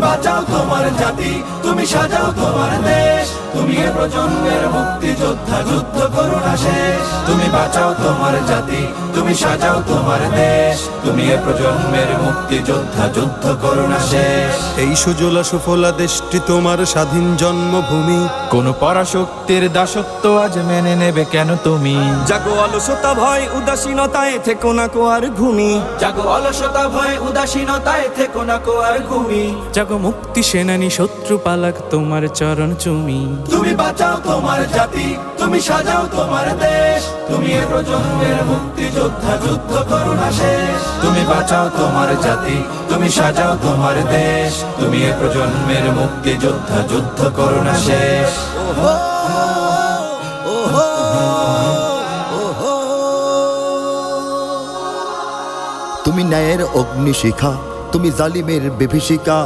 বাঁচাও তোমার জাতি, তুমি সাজাও তোমার দেশ, তুমি এ প্রজন্মের মুক্তি যোদ্ধা, যুদ্ধ করো না শেষ। তুমি বাঁচাও তোমার জাতি, তুমি সাজাও তোমার দেশ, তুমি এ প্রজন্মের মুক্তি যোদ্ধা, যুদ্ধ করো না শেষ। এই সুজলা সুফলা দেশটি তোমার স্বাধীন জন্মভূমি, কোন পরাশক্তির দাসত্ব আজ মেনে নেবে কেন তুমি? জাগো অলসতা ভয় উদাসীনতায় থেকো না কো আর ঘুমি, জাগো অলসতা ভয় উদাসীনতায় থেকো না কো আর ঘুমি। জাগো মুক্তি সেনানী শত্রু পালাক তোমার চরণ চুমি। তুমি বাঁচাও তোমার জাতি, তুমি সাজাও তোমার দেশ, তুমি এ প্রজন্মের মুক্তি যোদ্ধা, যুদ্ধ করো না শেষ। তুমি বাঁচাও তোমার জাতি, তুমি সাজাও তোমার দেশ, তুমি এ প্রজন্মের মুক্তি যোদ্ধা, যুদ্ধ করো না শেষ। তুমি ন্যায়ের অগ্নিশিখা, তুমি জালিমের বিভীষিকা।